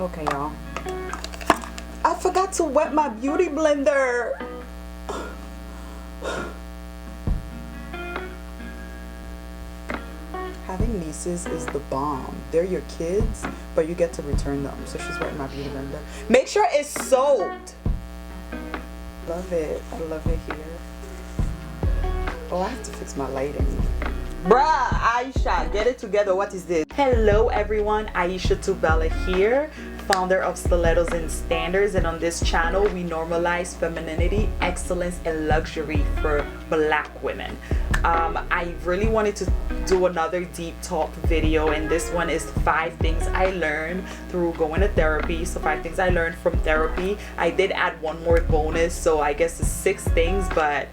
Okay, y'all. I forgot to wet my beauty blender. Having nieces is the bomb. They're your kids, but you get to return them. So she's wetting my beauty blender. Make sure it's soaked. Love it. I love it here. Oh, I have to fix my lighting. Bruh, Aisha, get it together. What is this? Hello everyone, Aisha Tubella here, founder of Stilettos and Standards, and on this channel we normalize femininity, excellence, and luxury for Black women. I really wanted to do another deep talk video, and this one is 5 things I learned through going to therapy. So 5 things I learned from therapy. I did add one more bonus, so I guess it's 6 things, but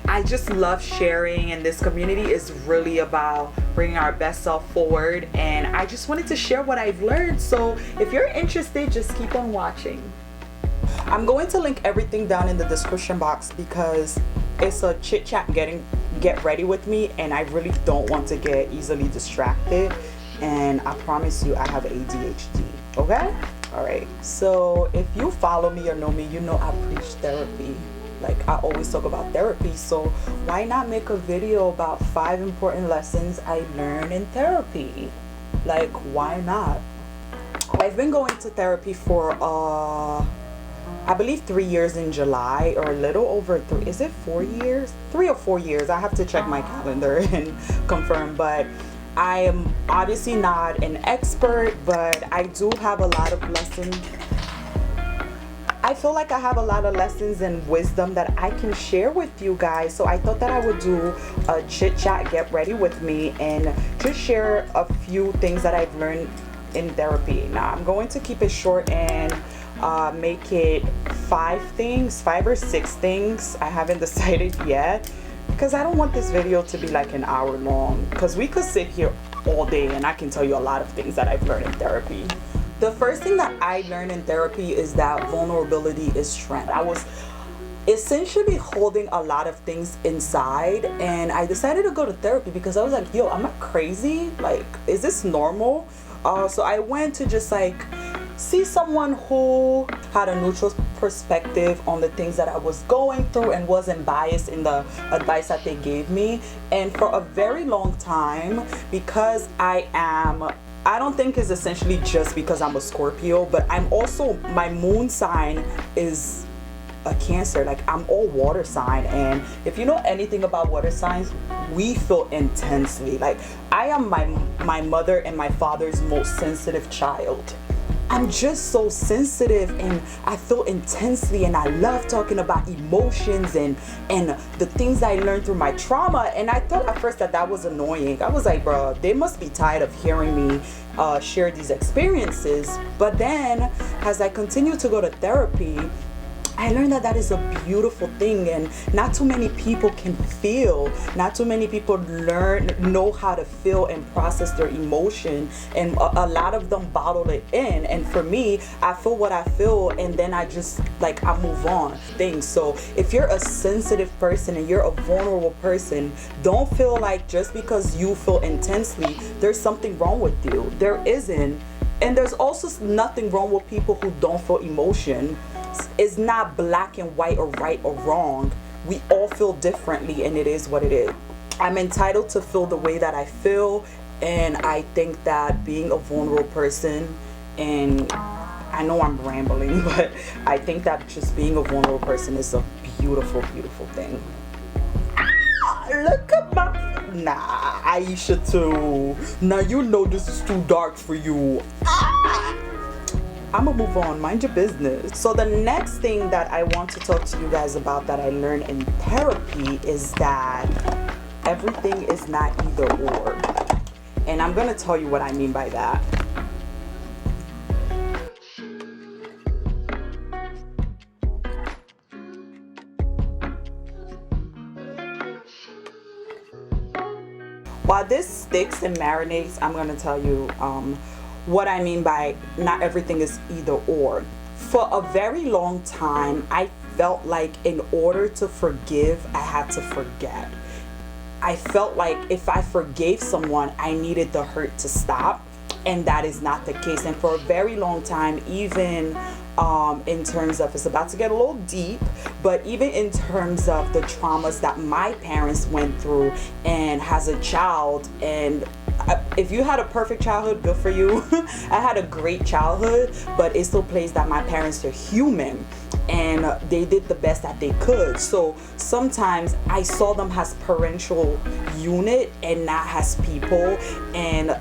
I just love sharing, and this community is really about bringing our best self forward, and I just wanted to share what I've learned. So if you're interested, just keep on watching. I'm going to link everything down in the description box because it's a chit chat get ready with me, and I really don't want to get easily distracted, and I promise you I have ADHD. Okay? All right. So if you follow me or know me, you know I preach therapy. Like, I always talk about therapy, so why not make a video about 5 important lessons I learned in therapy? Like, why not? I've been going to therapy for I believe 3 years in July, or a little over 3. Is it 4 years? 3 or 4 years. I have to check my calendar and confirm, but I am obviously not an expert, but I do have a lot of lessons. I feel like I have a lot of lessons and wisdom that I can share with you guys. So I thought that I would do a chit chat, get ready with me, and just share a few things that I've learned in therapy. Now I'm going to keep it short and make it 5 or 6 things. I haven't decided yet because I don't want this video to be like an hour long, because we could sit here all day and I can tell you a lot of things that I've learned in therapy. The first thing that I learned in therapy is that vulnerability is strength. I was essentially holding a lot of things inside, and I decided to go to therapy because I was like, yo, am I crazy? Like, is this normal? So I went to just like see someone who had a neutral perspective on the things that I was going through and wasn't biased in the advice that they gave me. And for a very long time, because I don't think it's essentially just because I'm a Scorpio, but I'm also, my moon sign is a Cancer. Like, I'm all water sign, and if you know anything about water signs, we feel intensely. Like, I am my mother and my father's most sensitive child. I'm just so sensitive, and I feel intensely, and I love talking about emotions and the things I learned through my trauma. And I thought at first that was annoying. I was like, bro, they must be tired of hearing me share these experiences. But then as I continue to go to therapy, I learned that is a beautiful thing, and not too many people can feel. Not too many people know how to feel and process their emotion, and a lot of them bottle it in. And for me, I feel what I feel, and then I just like, I move on things. So if you're a sensitive person and you're a vulnerable person, don't feel like just because you feel intensely, there's something wrong with you. There isn't. And there's also nothing wrong with people who don't feel emotion. It's not black and white or right or wrong. We all feel differently, and it is what it is. I'm entitled to feel the way that I feel, and I think that being a vulnerable person, and I know I'm rambling, but I think that just being a vulnerable person is a beautiful, beautiful thing. Look at my... Nah, Aisha too. Now you know this is too dark for you. I'm gonna move on, mind your business. So the next thing that I want to talk to you guys about that I learned in therapy is that everything is not either or. And I'm gonna tell you what I mean by that. While this sticks and marinates, I'm gonna tell you what I mean by not everything is either or. For a very long time, I felt like in order to forgive, I had to forget. I felt like if I forgave someone, I needed the hurt to stop. And that is not the case. And for a very long time, even in terms of, it's about to get a little deep, but even in terms of the traumas that my parents went through and as a child, and if you had a perfect childhood, good for you. I had a great childhood, but it still plays that my parents are human and they did the best that they could. So sometimes I saw them as parental unit and not as people, and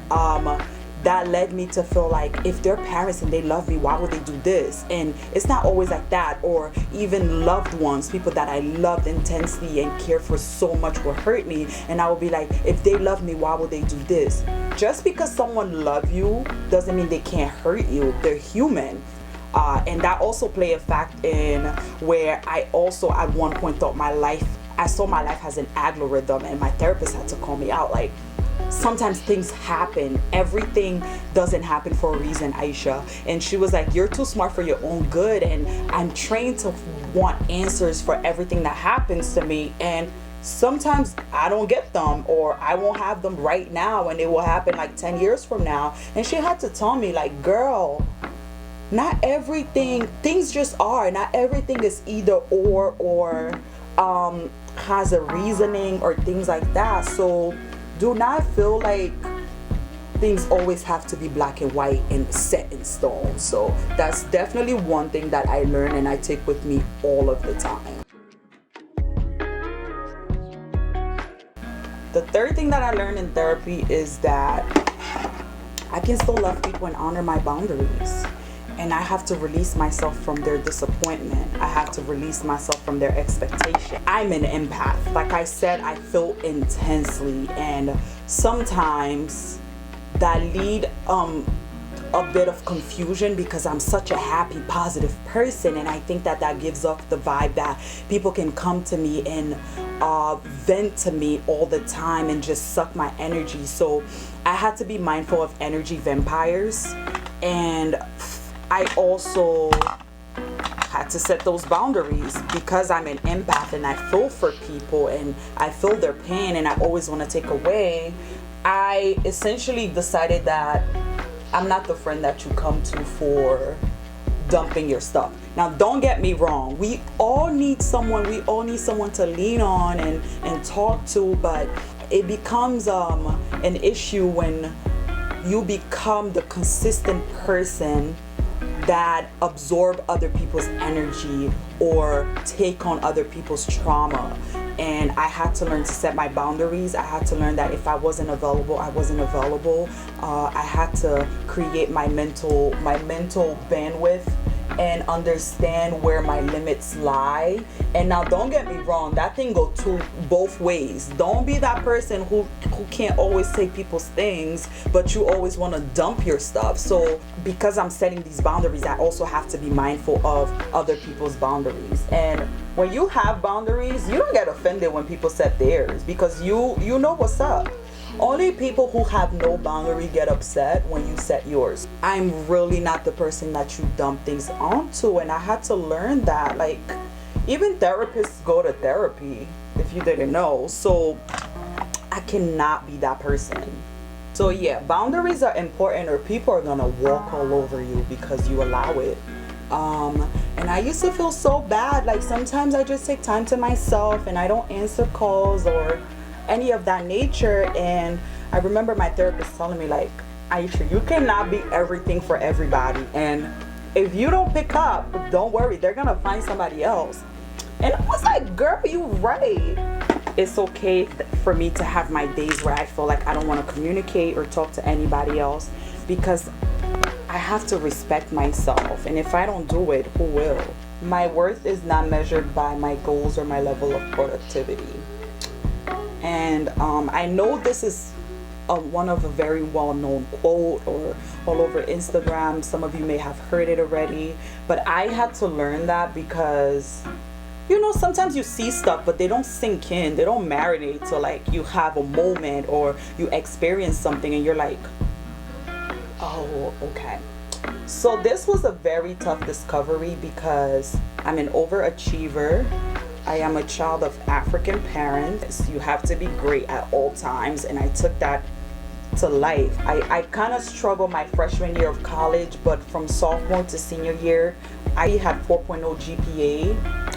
that led me to feel like, if they're parents and they love me, why would they do this? And it's not always like that. Or even loved ones, people that I loved intensely and cared for so much will hurt me, and I would be like, if they love me, why would they do this? Just because someone loves you doesn't mean they can't hurt you. They're human. And that also play a fact in where I also at one point thought I saw my life as an algorithm, and my therapist had to call me out, like, sometimes things happen. Everything doesn't happen for a reason, Aisha. And she was like, you're too smart for your own good, and I'm trained to want answers for everything that happens to me, and sometimes I don't get them, or I won't have them right now, and it will happen like 10 years from now. And she had to tell me, like, girl, not everything, things just are. Not everything is either or has a reasoning or things like that. So do not feel like things always have to be black and white and set in stone. So that's definitely one thing that I learned and I take with me all of the time. The third thing that I learned in therapy is that I can still love people and honor my boundaries. And I have to release myself from their disappointment. I have to release myself from their expectation. I'm an empath. Like I said, I feel intensely, and sometimes that lead a bit of confusion because I'm such a happy, positive person, and I think that that gives off the vibe that people can come to me and vent to me all the time and just suck my energy. So I had to be mindful of energy vampires, and I also had to set those boundaries because I'm an empath and I feel for people and I feel their pain and I always want to take away. I essentially decided that I'm not the friend that you come to for dumping your stuff. Now, don't get me wrong. We all need someone to lean on and talk to, but it becomes an issue when you become the consistent person that absorb other people's energy or take on other people's trauma. And I had to learn to set my boundaries. I had to learn that if I wasn't available, I wasn't available. I had to create my mental bandwidth and understand where my limits lie. And now, don't get me wrong, that thing go both ways. Don't be that person who can't always take people's things, but you always want to dump your stuff. So because I'm setting these boundaries, I also have to be mindful of other people's boundaries. And when you have boundaries, you don't get offended when people set theirs, because you know what's up. Only people who have no boundary get upset when you set yours. I'm really not the person that you dump things onto, and I had to learn that. Like, even therapists go to therapy, if you didn't know. So I cannot be that person. So yeah, boundaries are important, or people are gonna walk all over you because you allow it. And I used to feel so bad. Like, sometimes I just take time to myself and I don't answer calls or any of that nature. And I remember my therapist telling me, like, Aisha, you cannot be everything for everybody, and if you don't pick up, don't worry, they're gonna find somebody else. And I was like, girl, you right. It's okay for me to have my days where I feel like I don't want to communicate or talk to anybody else, because I have to respect myself, and if I don't do it, who will? My worth is not measured by my goals or my level of productivity. And I know this is one of a very well-known quote or all over Instagram. Some of you may have heard it already, but I had to learn that because, you know, sometimes you see stuff, but they don't sink in. They don't marinate till, like, you have a moment or you experience something and you're like, oh, okay. So this was a very tough discovery because I'm an overachiever. I am a child of African parents. You have to be great at all times, and I took that to life. I kind of struggled my freshman year of college, but from sophomore to senior year, I had 4.0 GPA,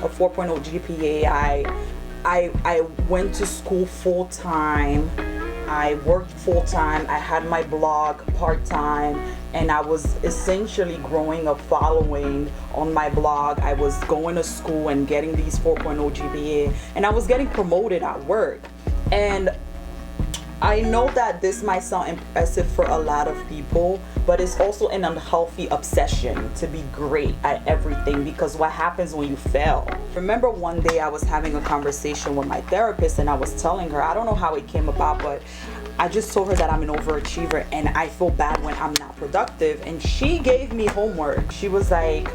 a 4.0 GPA. I went to school full time. I worked full time. I had my blog part time, and I was essentially growing a following on my blog. I was going to school and getting these 4.0 GPA, and I was getting promoted at work. And I know that this might sound impressive for a lot of people, but it's also an unhealthy obsession to be great at everything, because what happens when you fail? Remember one day I was having a conversation with my therapist, and I was telling her, I don't know how it came about, but I just told her that I'm an overachiever and I feel bad when I'm not productive. And she gave me homework. She was like,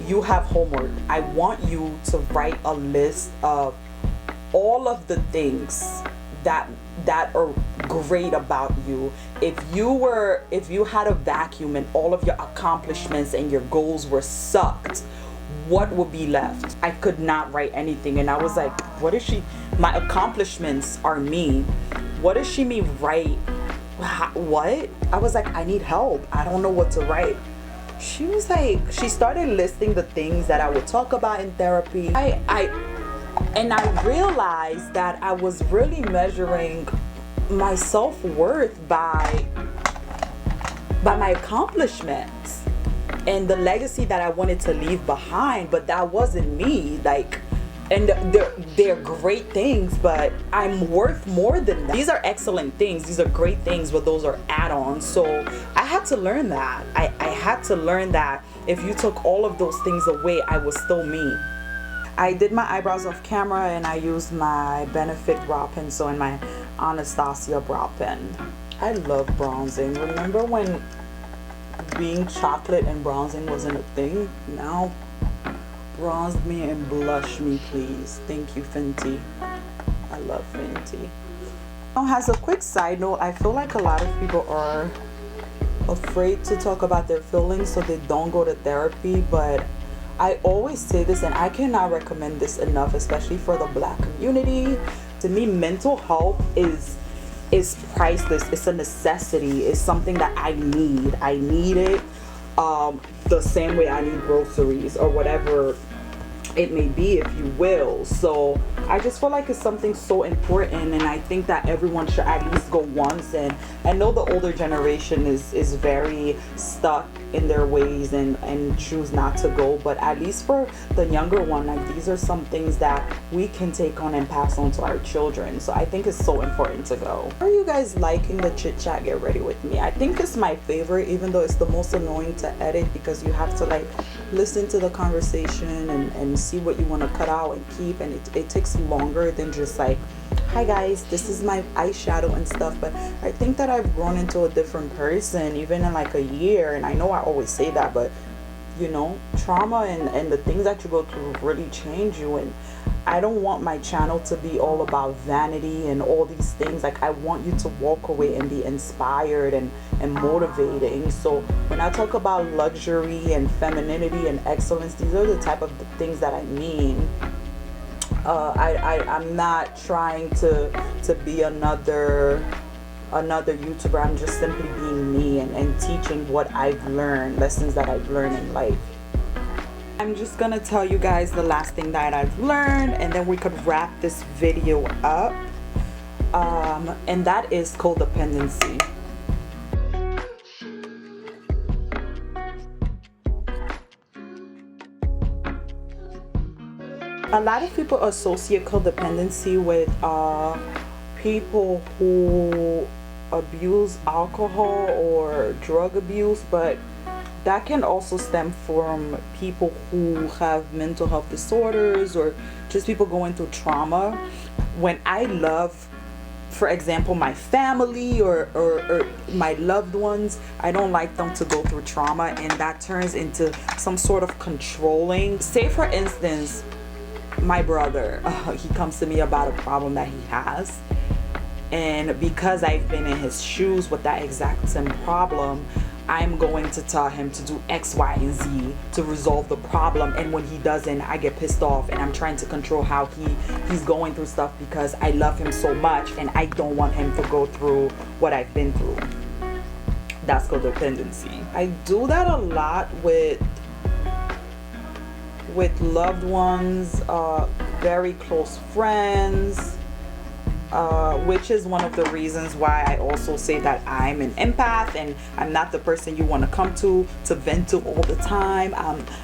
you have homework. I want you to write a list of all of the things that are great about you. If you had a vacuum and all of your accomplishments and your goals were sucked, what would be left? I could not write anything. And I was like, what is she? My accomplishments are me. What does she mean write? What? I was like, I need help. I don't know what to write. She was like, she started listing the things that I would talk about in therapy. And I realized that I was really measuring my self-worth by my accomplishments and the legacy that I wanted to leave behind, but that wasn't me. Like, and they're great things, but I'm worth more than that. These are excellent things. These are great things, but those are add-ons. So I had to learn that. I had to learn that if you took all of those things away, I was still me. I did my eyebrows off camera, and I used my Benefit brow pencil and my Anastasia brow pen. I love bronzing. Remember when being chocolate and bronzing wasn't a thing? Now, bronze me and blush me, please. Thank you, Fenty. I love Fenty. Now, as a quick side note, I feel like a lot of people are afraid to talk about their feelings, so they don't go to therapy, but I always say this, and I cannot recommend this enough, especially for the Black community. To me, mental health is priceless. It's a necessity. It's something that I need. I need it the same way I need groceries or whatever it may be, if you will. So I just feel like it's something so important, and I think that everyone should at least go once. And I know the older generation is very stuck in their ways and choose not to go, but at least for the younger one, like, these are some things that we can take on and pass on to our children. So I think it's so important to go. Are you guys liking the chit chat get ready with me? I think it's my favorite, even though it's the most annoying to edit, because you have to like listen to the conversation and see what you want to cut out and keep, and it takes longer than just like, hi guys, this is my eyeshadow and stuff. But I think that I've grown into a different person even in like a year. And I know I always say that, but you know, trauma and the things that you go through really change you. And I don't want my channel to be all about vanity and all these things. Like, I want you to walk away and be inspired and motivating. So when I talk about luxury and femininity and excellence, these are the type of things that I mean. I'm not trying to be another YouTuber. I'm just simply being me and teaching what I've learned, lessons that I've learned in life. I'm just gonna tell you guys the last thing that I've learned, and then we could wrap this video up, and that is codependency. A lot of people associate codependency with people who abuse alcohol or drug abuse, but that can also stem from people who have mental health disorders or just people going through trauma. When I love, for example, my family or my loved ones, I don't like them to go through trauma, and that turns into some sort of controlling. Say for instance, my brother, he comes to me about a problem that he has, and because I've been in his shoes with that exact same problem, I'm going to tell him to do X, Y, and Z to resolve the problem, and when he doesn't, I get pissed off, and I'm trying to control how he's going through stuff because I love him so much and I don't want him to go through what I've been through. That's codependency. I do that a lot with loved ones, very close friends, which is one of the reasons why I also say that I'm an empath and I'm not the person you want to come to vent to all the time.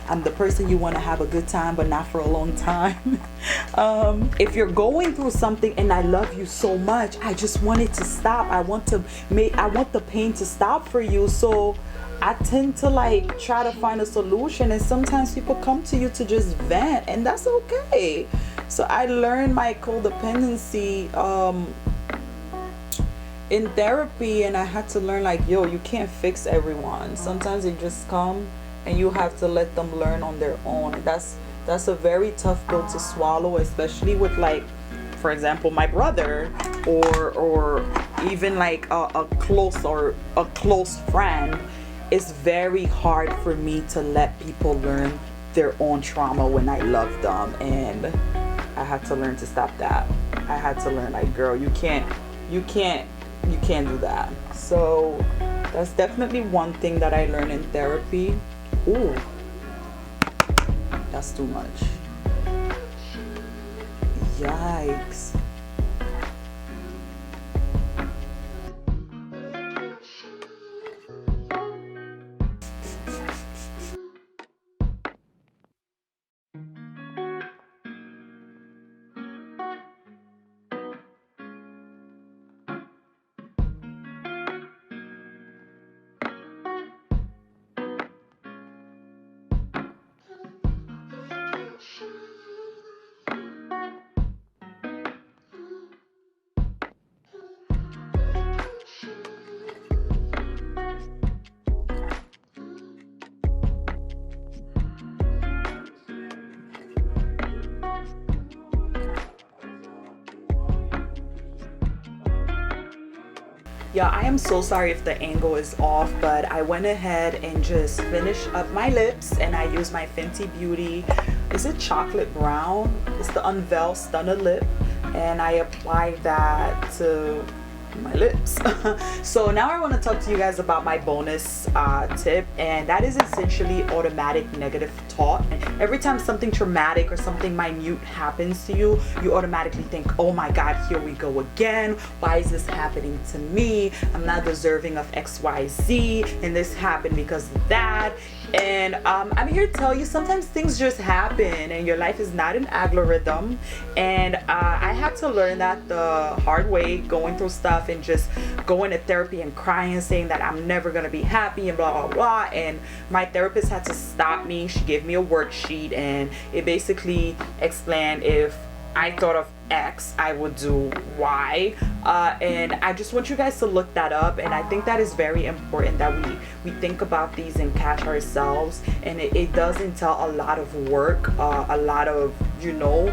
I'm the person you want to have a good time but not for a long time. If you're going through something and I love you so much, I just want it to stop. I want the pain to stop for you. So I tend to like try to find a solution, and sometimes people come to you to just vent, and that's okay. So I learned my codependency in therapy, and I had to learn like, yo, you can't fix everyone. Sometimes they just come and you have to let them learn on their own. And that's a very tough pill to swallow, especially with like, for example, my brother or even like a close friend. It's very hard for me to let people learn their own trauma when I love them, and I had to learn to stop that. I had to learn like, girl, you can't do that. So that's definitely one thing that I learned in therapy. Ooh, that's too much. Yikes. Yeah, I am so sorry if the angle is off, but I went ahead and just finished up my lips, and I used my Fenty Beauty, is it chocolate brown? It's the Unveil Stunner Lip, and I applied that to my lips. So now I want to talk to you guys about my bonus tip, and that is essentially automatic negative thought. And every time something traumatic or something minute happens to you, you automatically think, oh my god, here we go again, why is this happening to me, I'm not deserving of XYZ, and this happened because of that. And I'm here to tell you, sometimes things just happen and your life is not an algorithm. And I had to learn that the hard way, going through stuff and just going to therapy and crying, saying that I'm never gonna be happy and blah blah blah. And my therapist had to stop me. She gave me a worksheet, and it basically explained if I thought of X, I would do Y, and I just want you guys to look that up. And I think that is very important that we think about these and catch ourselves. And it does entail a lot of work, a lot of, you know,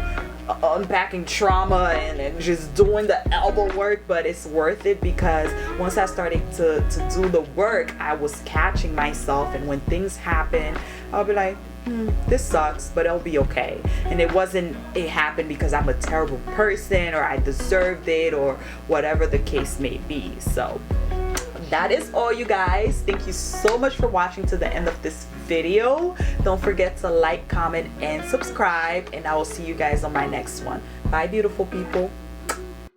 unpacking trauma and just doing the elbow work, but it's worth it, because once I started to do the work, I was catching myself, and when things happen, I'll be like, this sucks, but it'll be okay. And it happened because I'm a terrible person or I deserved it or whatever the case may be. So that is all, you guys. Thank you so much for watching to the end of this video. Don't forget to like, comment, and subscribe, and I will see you guys on my next one. Bye, beautiful people.